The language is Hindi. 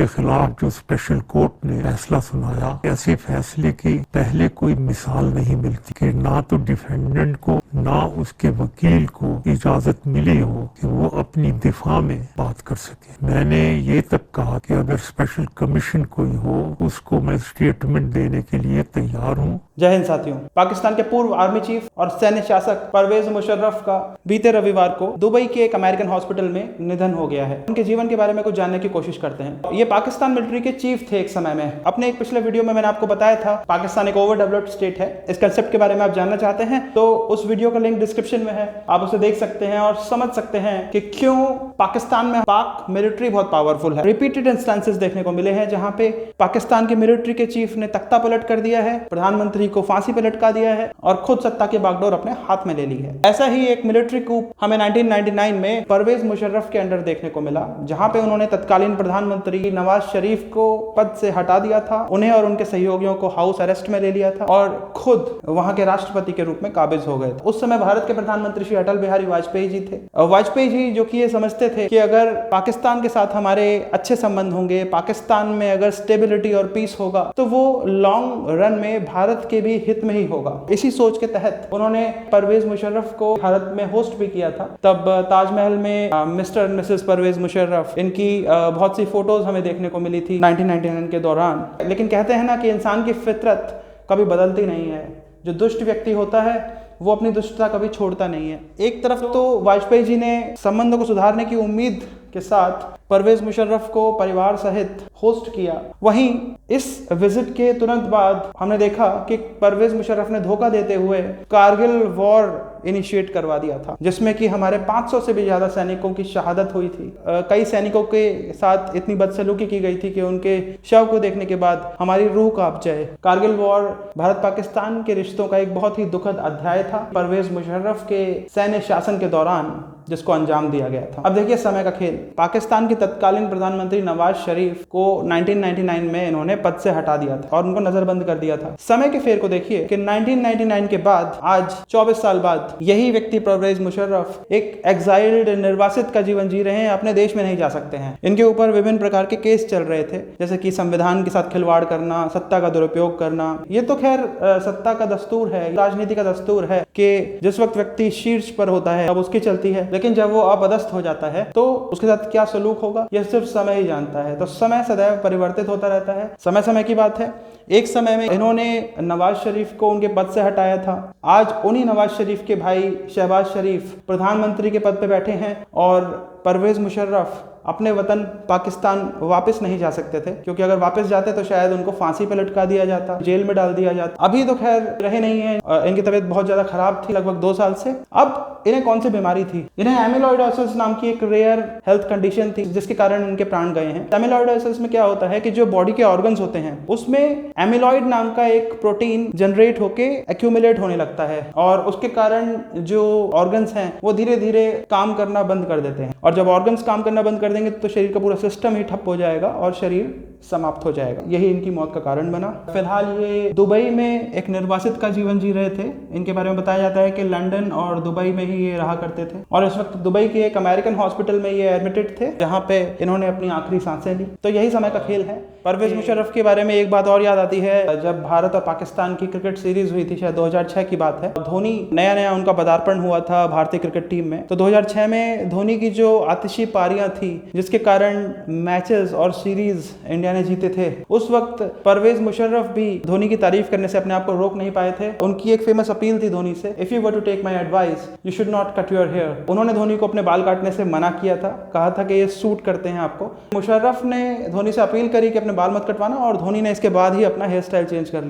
के खिलाफ जो स्पेशल कोर्ट ने फैसला सुनाया, ऐसे फैसले की पहले कोई मिसाल नहीं मिलती कि ना तो डिफेंडेंट को ना उसके वकील को इजाजत मिली हो कि वो अपनी दिफा में बात कर सके। मैंने ये तक कहा कि अगर स्पेशल कमीशन कोई हो उसको मैं स्टेटमेंट देने के लिए तैयार हूँ। जय हिंद साथियों। पाकिस्तान के पूर्व आर्मी चीफ और सैन्य शासक परवेज मुशर्रफ का बीते रविवार को दुबई के एक अमेरिकन हॉस्पिटल में निधन हो गया है। उनके जीवन के बारे में कुछ जानने की कोशिश करते हैं। ये पाकिस्तान मिलिट्री के चीफ थे एक समय में। अपने एक पिछले वीडियो में मैंने आपको बताया था पाकिस्तान एक ओवर डेवलप्ड स्टेट है। इस कंसेप्ट के बारे में आप जानना चाहते हैं तो उस वीडियो का लिंक डिस्क्रिप्शन में है, आप उसे देख सकते हैं और समझ सकते हैं कि क्यों पाकिस्तान में पाक मिलिट्री बहुत पावरफुल है। रिपीटेड इंस्टेंसेस देखने को मिले हैं जहां पे पाकिस्तान के मिलिट्री के चीफ ने तख्ता पलट कर दिया है, प्रधानमंत्री को फांसी पे लटका दिया है और खुद सत्ता की बागडोर अपने हाथ में ले ली है। ऐसा ही एक मिलिट्री कूप हमें 1999 में परवेज मुशर्रफ के अंडर देखने को मिला, जहां पे उन्होंने तत्कालीन प्रधानमंत्री नवाज शरीफ को पद से हटा दिया था, उन्हें और उनके सहयोगियों को हाउस अरेस्ट में ले लिया था और खुद वहां के राष्ट्रपति के रूप में काबिज हो गए थे। उस समय भारत के प्रधानमंत्री श्री अटल बिहारी वाजपेयी जी थे। वाजपेयी जी जो कि ये समझते थे कि अगर पाकिस्तान के साथ हमारे अच्छे संबंध होंगे, पाकिस्तान में अगर स्टेबिलिटी और पीस होगा तो वो लॉन्ग रन में भारत के भी हित में ही होगा। इसी सोच के तहत उन्होंने परवेज मुशर्रफ को भारत में होस्ट भी किया था। तब ताजमहल में Mr and Mrs Parvez Musharraf, इनकी बहुत सी फोटोज हमें देखने को मिली थी 1999 के दौरान। लेकिन कहते हैं ना कि इंसान की फितरत कभी बदलती नहीं है। जो दुष्ट व्यक्ति होता है वो अपनी दुष्टता कभी छोड़ता नहीं है। एक तरफ तो वाजपेयी जी ने संबंधों को सुधारने की उम्मीद के साथ परवेज मुशर्रफ को परिवार सहित होस्ट किया, वहीं इस विजिट के तुरंत बाद हमने देखा कि परवेज मुशर्रफ ने धोखा देते हुए कारगिल वॉर इनिशिएट करवा दिया था, जिसमें कि हमारे 500 से भी ज्यादा सैनिकों की शहादत हुई थी। कई सैनिकों के साथ इतनी बदसलूकी की गई थी कि उनके शव को देखने के बाद हमारी रूह कांप जाए। कारगिल वॉर भारत पाकिस्तान के रिश्तों का एक बहुत ही दुखद अध्याय था परवेज मुशर्रफ के सैन्य शासन के दौरान, जिसको अंजाम दिया गया था। अब देखिए समय का खेल। पाकिस्तान के तत्कालीन प्रधानमंत्री नवाज शरीफ को 1999 में इन्होंने पद से हटा दिया था और उनको नजरबंद कर दिया था। समय के फेर को देखिए कि 1999 के बाद आज 24 साल बाद यही व्यक्ति परवेज मुशर्रफ एक एक्साइल्ड निर्वासित का जीवन जी रहे हैं, अपने देश में नहीं जा सकते हैं। इनके ऊपर विभिन्न प्रकार के केस चल रहे थे, जैसे कि संविधान के साथ खिलवाड़ करना, सत्ता का दुरुपयोग करना। ये तो खैर सत्ता का दस्तूर है, राजनीति का दस्तूर है कि जिस वक्त व्यक्ति शीर्ष पर होता है अब उसकी चलती है, लेकिन जब वो अपदस्थ हो जाता है तो उसके साथ क्या सलूक होगा यह सिर्फ समय ही जानता है। तो समय सदैव परिवर्तित होता रहता है, समय समय की बात है। एक समय में इन्होंने नवाज शरीफ को उनके पद से हटाया था। आज उन्हीं नवाज शरीफ के भाई शहबाज शरीफ प्रधानमंत्री के पद पे बैठे हैं और परवेज मुशर्रफ अपने वतन पाकिस्तान वापस नहीं जा सकते थे, क्योंकि अगर वापस जाते तो शायद उनको फांसी पे लटका दिया जाता, जेल में डाल दिया जाता। अभी तो खैर रहे नहीं है, इनकी तबीयत बहुत ज्यादा खराब थी लगभग 2 साल से। अब इन्हें कौन सी बीमारी थी? इन्हें एमिलॉइडोसिस नाम की एक रेयर हेल्थ कंडीशन थी जिसके कारण इनके प्राण गए हैं। एमिलॉइडोसिस में क्या होता है कि जो बॉडी के ऑर्गन्स होते हैं उसमें एमिलॉइड नाम का एक प्रोटीन जनरेट होके एक्यूमुलेट होने लगता है और उसके कारण जो ऑर्गन्स हैं वो धीरे धीरे काम करना बंद कर देते हैं, और जब ऑर्गन्स काम करना बंद कर देंगे तो शरीर का पूरा सिस्टम ही ठप हो जाएगा और शरीर समाप्त हो जाएगा। यही इनकी मौत का कारण बना। फिलहाल ये दुबई में एक निर्वासित का जीवन जी रहे थे। इनके बारे में बताया जाता है कि लंदन और दुबई में ही ये रहा करते थे और इस वक्त दुबई के एक अमेरिकन हॉस्पिटल में ये एडमिटेड थे, जहां पे इन्होंने अपनी आखिरी सांसें ली। तो यही समय का खेल है। परवेज मुशर्रफ के बारे में एक बात और याद आती है, जब भारत और पाकिस्तान की क्रिकेट सीरीज हुई थी, शायद 2006 की बात है, धोनी नया नया उनका पदार्पण हुआ था भारतीय क्रिकेट टीम में। तो 2006 में धोनी की जो आतिशी पारियां थी जिसके कारण मैचेस और सीरीज इंडिया ने जीते थे, उस वक्त परवेज मुशर्रफ भी धोनी की तारीफ करने से अपने आप को रोक नहीं पाए थे। उनकी एक फेमस अपील थी धोनी से, if you were to take my advice you should not cut your hair. उन्होंने धोनी को अपने बाल काटने से मना किया था, कहा था कि ये सूट करते हैं आपको। मुशर्रफ ने धोनी से अपील करी कि अपने बाल मत कटवाना और धोनी ने इसके बाद ही अपना हेयर स्टाइल चेंज कर लिया।